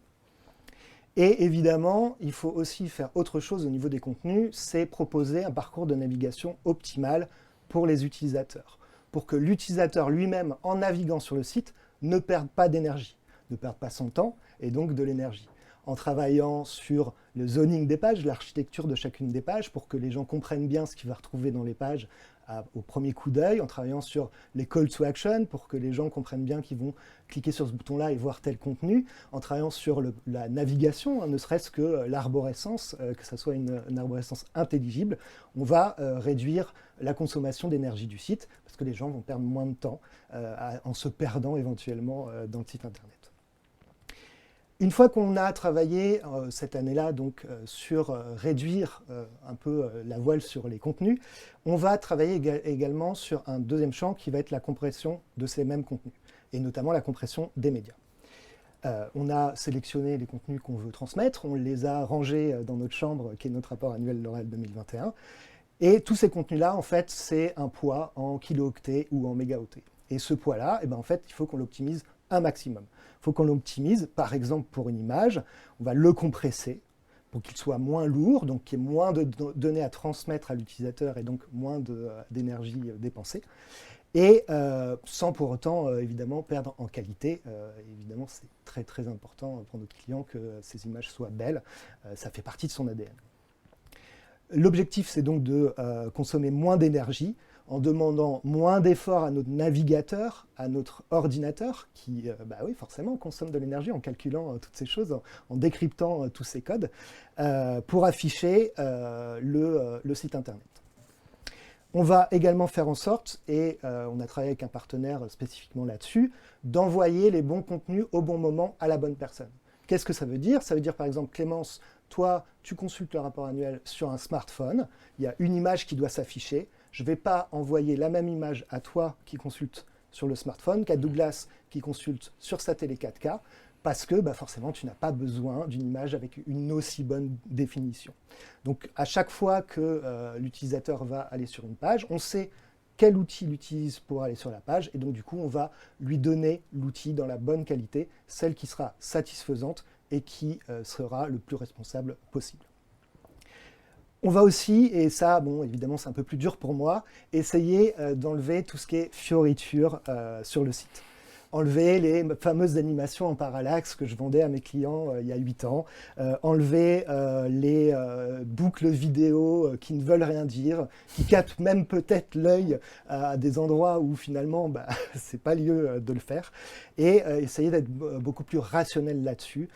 Et évidemment, il faut aussi faire autre chose au niveau des contenus, c'est proposer un parcours de navigation optimal pour les utilisateurs, pour que l'utilisateur lui-même, en naviguant sur le site, ne perde pas d'énergie, ne perde pas son temps et donc de l'énergie. En travaillant sur le zoning des pages, l'architecture de chacune des pages, pour que les gens comprennent bien ce qu'ils vont retrouver dans les pages au premier coup d'œil, en travaillant sur les call to action, pour que les gens comprennent bien qu'ils vont cliquer sur ce bouton-là et voir tel contenu, en travaillant sur la navigation, ne serait-ce que l'arborescence, que ça soit une arborescence intelligible, on va réduire la consommation d'énergie du site, parce que les gens vont perdre moins de temps en se perdant éventuellement dans le site internet. Une fois qu'on a travaillé cette année-là donc sur réduire un peu la voile sur les contenus, on va travailler également sur un deuxième champ qui va être la compression de ces mêmes contenus, et notamment la compression des médias. On a sélectionné les contenus qu'on veut transmettre, on les a rangés dans notre chambre qui est notre rapport annuel L'Oréal 2021, et tous ces contenus-là, en fait, c'est un poids en kilo-octets ou en mégaoctets. Et ce poids-là, en fait, il faut qu'on l'optimise un maximum. Il faut qu'on l'optimise, par exemple pour une image, on va le compresser pour qu'il soit moins lourd, donc qu'il y ait moins de données à transmettre à l'utilisateur et donc moins d'énergie dépensée, et sans pour autant évidemment perdre en qualité. Évidemment, c'est très très important pour nos clients que ces images soient belles, ça fait partie de son ADN. L'objectif, c'est donc de consommer moins d'énergie, en demandant moins d'efforts à notre navigateur, à notre ordinateur, qui, oui, forcément, consomme de l'énergie en calculant toutes ces choses, en décryptant tous ces codes, pour afficher le site Internet. On va également faire en sorte, et on a travaillé avec un partenaire spécifiquement là-dessus, d'envoyer les bons contenus au bon moment à la bonne personne. Qu'est-ce que ça veut dire? Ça veut dire, par exemple, Clémence, toi, tu consultes le rapport annuel sur un smartphone, il y a une image qui doit s'afficher. Je ne vais pas envoyer la même image à toi qui consulte sur le smartphone qu'à Douglas qui consulte sur sa télé 4K, parce que forcément, tu n'as pas besoin d'une image avec une aussi bonne définition. Donc, à chaque fois que l'utilisateur va aller sur une page, on sait quel outil il utilise pour aller sur la page, et donc du coup, on va lui donner l'outil dans la bonne qualité, celle qui sera satisfaisante et qui sera le plus responsable possible. On va aussi, et ça, bon, évidemment, c'est un peu plus dur pour moi, essayer d'enlever tout ce qui est fioriture sur le site. Enlever les fameuses animations en parallaxe que je vendais à mes clients il y a 8 ans, enlever les boucles vidéo qui ne veulent rien dire, qui captent même peut-être l'œil à des endroits où finalement c'est pas lieu de le faire, et essayer d'être beaucoup plus rationnel là-dessus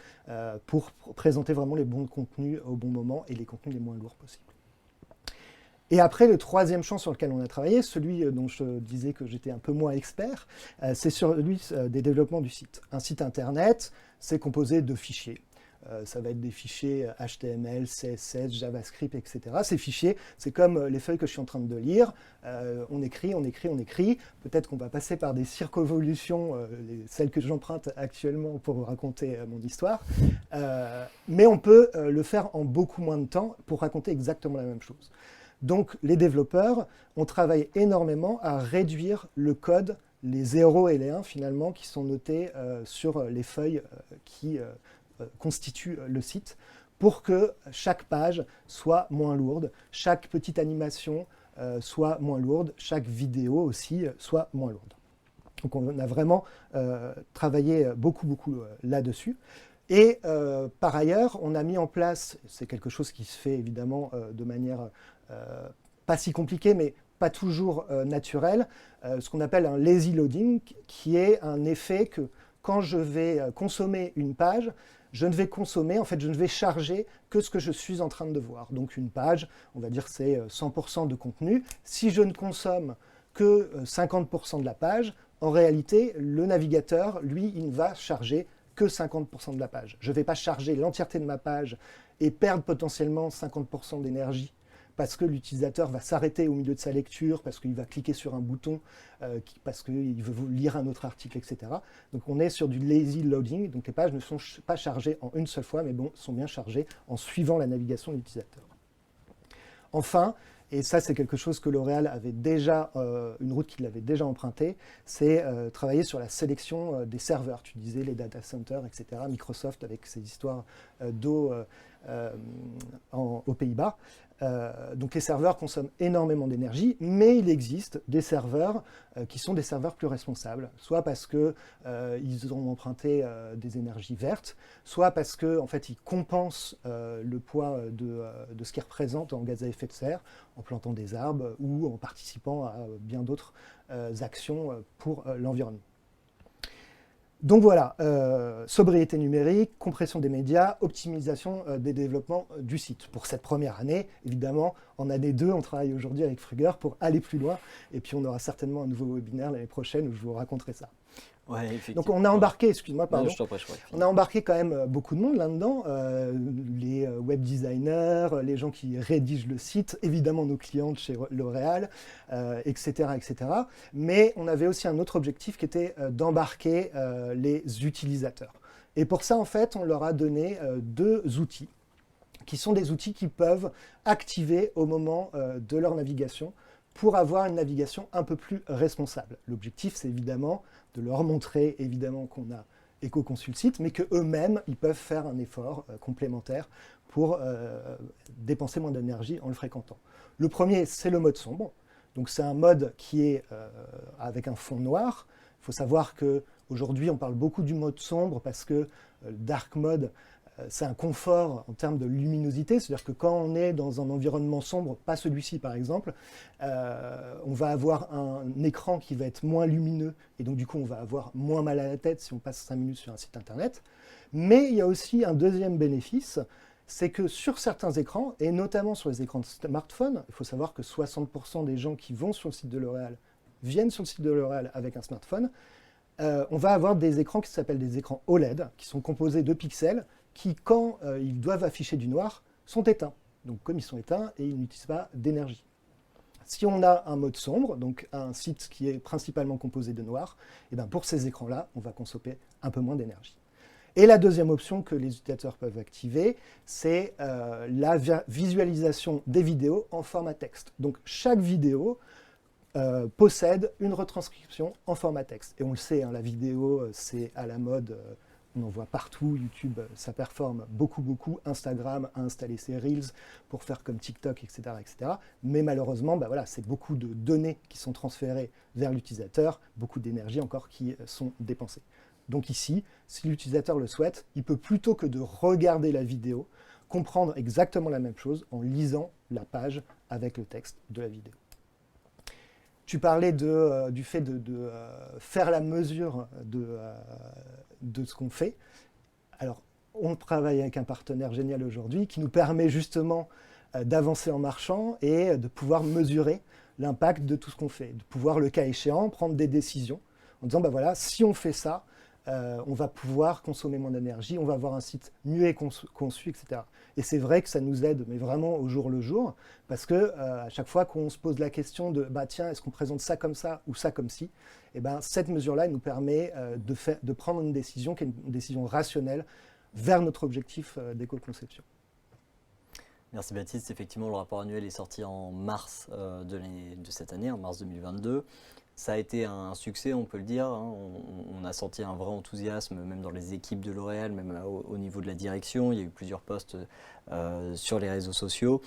pour présenter vraiment les bons contenus au bon moment et les contenus les moins lourds possibles. Et après, le troisième champ sur lequel on a travaillé, celui dont je disais que j'étais un peu moins expert, c'est celui des développements du site. Un site internet, c'est composé de fichiers. Ça va être des fichiers HTML, CSS, JavaScript, etc. Ces fichiers, c'est comme les feuilles que je suis en train de lire. On écrit, on écrit, on écrit. Peut-être qu'on va passer par des circonvolutions, celles que j'emprunte actuellement pour vous raconter mon histoire. Mais on peut le faire en beaucoup moins de temps pour raconter exactement la même chose. Donc les développeurs ont travaillé énormément à réduire le code, les 0 et les 1 finalement, qui sont notés sur les feuilles qui constituent le site, pour que chaque page soit moins lourde, chaque petite animation soit moins lourde, chaque vidéo aussi soit moins lourde. Donc on a vraiment travaillé beaucoup là-dessus. Et par ailleurs, on a mis en place, c'est quelque chose qui se fait évidemment de manière pas si compliquée, mais pas toujours naturelle, ce qu'on appelle un lazy loading, qui est un effet que quand je vais consommer une page, je ne vais consommer, en fait, je ne vais charger que ce que je suis en train de voir. Donc une page, on va dire c'est 100% de contenu. Si je ne consomme que 50% de la page, en réalité, le navigateur, lui, il ne va charger que 50% de la page. Je ne vais pas charger l'entièreté de ma page et perdre potentiellement 50% d'énergie parce que l'utilisateur va s'arrêter au milieu de sa lecture, parce qu'il va cliquer sur un bouton, parce qu'il veut lire un autre article, etc. Donc on est sur du lazy loading, donc les pages ne sont pas chargées en une seule fois, mais bon, sont bien chargées en suivant la navigation de l'utilisateur. Enfin, et ça c'est quelque chose que L'Oréal avait déjà, une route qu'il avait déjà empruntée, c'est travailler sur la sélection des serveurs. Tu disais les data centers, etc. Microsoft avec ses histoires d'eau aux Pays-Bas. Donc les serveurs consomment énormément d'énergie, mais il existe des serveurs qui sont des serveurs plus responsables, soit parce qu'ils ont emprunté des énergies vertes, soit parce qu'en fait, ils compensent le poids de ce qu'ils représentent en gaz à effet de serre, en plantant des arbres ou en participant à bien d'autres actions pour l'environnement. Donc voilà, sobriété numérique, compression des médias, optimisation des développements du site. Pour cette première année, évidemment, en année 2, on travaille aujourd'hui avec Fruger pour aller plus loin. Et puis on aura certalement un nouveau webinaire l'année prochaine où je vous raconterai ça. Ouais, effectivement. Donc on a embarqué, excuse-moi, pardon, non, je t'en prie, on a embarqué quand même beaucoup de monde là-dedans, les web designers, les gens qui rédigent le site, évidemment nos clients de chez L'Oréal, etc., etc. Mais on avait aussi un autre objectif qui était d'embarquer les utilisateurs. Et pour ça, en fait, on leur a donné 2 outils, qui sont des outils qu'ils peuvent activer au moment de leur navigation, pour avoir une navigation un peu plus responsable. L'objectif, c'est évidemment de leur montrer évidemment qu'on a éco-conçu le site, mais qu'eux-mêmes, ils peuvent faire un effort complémentaire pour dépenser moins d'énergie en le fréquentant. Le premier, c'est le mode sombre. Donc c'est un mode qui est avec un fond noir. Il faut savoir qu'aujourd'hui, on parle beaucoup du mode sombre parce que le dark mode, c'est un confort en termes de luminosité, c'est-à-dire que quand on est dans un environnement sombre, pas celui-ci par exemple, on va avoir un écran qui va être moins lumineux et donc du coup on va avoir moins mal à la tête si on passe 5 minutes sur un site internet. Mais il y a aussi un deuxième bénéfice, c'est que sur certains écrans, et notamment sur les écrans de smartphone, il faut savoir que 60% des gens qui vont sur le site de L'Oréal viennent sur le site de L'Oréal avec un smartphone, on va avoir des écrans qui s'appellent des écrans OLED, qui sont composés de pixels, qui, quand ils doivent afficher du noir, sont éteints. Donc comme ils sont éteints, et ils n'utilisent pas d'énergie. Si on a un mode sombre, donc un site qui est principalement composé de noir, et bien pour ces écrans-là, on va consommer un peu moins d'énergie. Et la deuxième option que les utilisateurs peuvent activer, c'est la visualisation des vidéos en format texte. Donc chaque vidéo possède une retranscription en format texte. Et on le sait, hein, la vidéo, c'est à la mode on en voit partout, YouTube, ça performe beaucoup, beaucoup. Instagram a installé ses Reels pour faire comme TikTok, etc. etc. Mais malheureusement, voilà, c'est beaucoup de données qui sont transférées vers l'utilisateur, beaucoup d'énergie encore qui sont dépensées. Donc ici, si l'utilisateur le souhaite, il peut plutôt que de regarder la vidéo, comprendre exactement la même chose en lisant la page avec le texte de la vidéo. Tu parlais du fait de faire la mesure de ce qu'on fait. Alors, on travaille avec un partenaire génial aujourd'hui qui nous permet justement d'avancer en marchant et de pouvoir mesurer l'impact de tout ce qu'on fait, de pouvoir, le cas échéant, prendre des décisions en disant, voilà, si on fait ça, on va pouvoir consommer moins d'énergie, on va avoir un site mieux conçu, etc. Et c'est vrai que ça nous aide, mais vraiment au jour le jour, parce que à chaque fois qu'on se pose la question de tiens, est-ce qu'on présente ça comme ça ou ça comme ci, et cette mesure-là nous permet de prendre une décision qui est une décision rationnelle vers notre objectif d'éco-conception. Merci Baptiste. Effectivement, le rapport annuel est sorti en mars de cette année, en mars 2022. Ça a été un succès, on peut le dire. Hein. On a senti un vrai enthousiasme, même dans les équipes de L'Oréal, même au niveau de la direction. Il y a eu plusieurs posts sur les réseaux sociaux,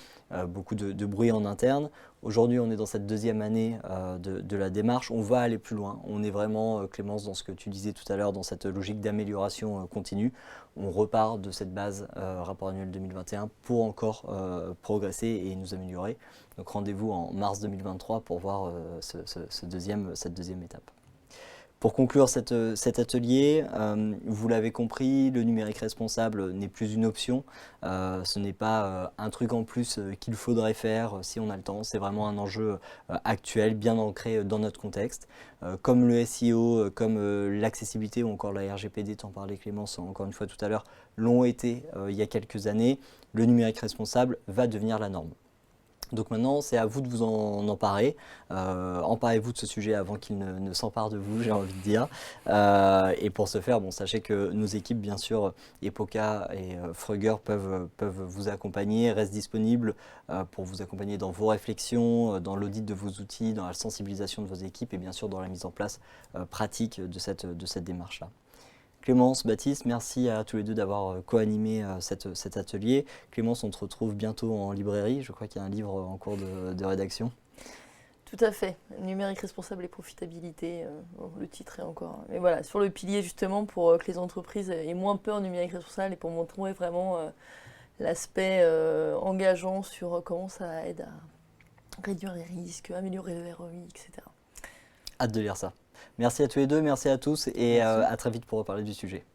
beaucoup de bruit en interne. Aujourd'hui, on est dans cette deuxième année de la démarche. On va aller plus loin. On est vraiment, Clémence, dans ce que tu disais tout à l'heure, dans cette logique d'amélioration continue. On repart de cette base rapport annuel 2021 pour encore progresser et nous améliorer. Donc rendez-vous en mars 2023 pour voir cette deuxième étape. Pour conclure cet atelier, vous l'avez compris, le numérique responsable n'est plus une option. Ce n'est pas un truc en plus qu'il faudrait faire si on a le temps. C'est vraiment un enjeu actuel, bien ancré dans notre contexte. Comme le SEO, comme l'accessibilité ou encore la RGPD, t'en parlais Clémence encore une fois tout à l'heure, l'ont été il y a quelques années, le numérique responsable va devenir la norme. Donc maintenant, c'est à vous de vous en emparer. Emparez-vous de ce sujet avant qu'il ne s'empare de vous, j'ai envie de dire. Et pour ce faire, sachez que nos équipes, bien sûr, Epoca et Frugger peuvent vous accompagner, restent disponibles pour vous accompagner dans vos réflexions, dans l'audit de vos outils, dans la sensibilisation de vos équipes et bien sûr dans la mise en place pratique de cette démarche-là. Clémence, Baptiste, merci à tous les deux d'avoir co-animé cet atelier. Clémence, on te retrouve bientôt en librairie. Je crois qu'il y a un livre en cours de rédaction. Tout à fait. Numérique responsable et profitabilité. Le titre est encore... Mais voilà, sur le pilier justement pour que les entreprises aient moins peur du numérique responsable et pour montrer vraiment l'aspect engageant sur comment ça aide à réduire les risques, améliorer le ROI, etc. Hâte de lire ça. Merci à tous les deux, merci à tous et à très vite pour reparler du sujet.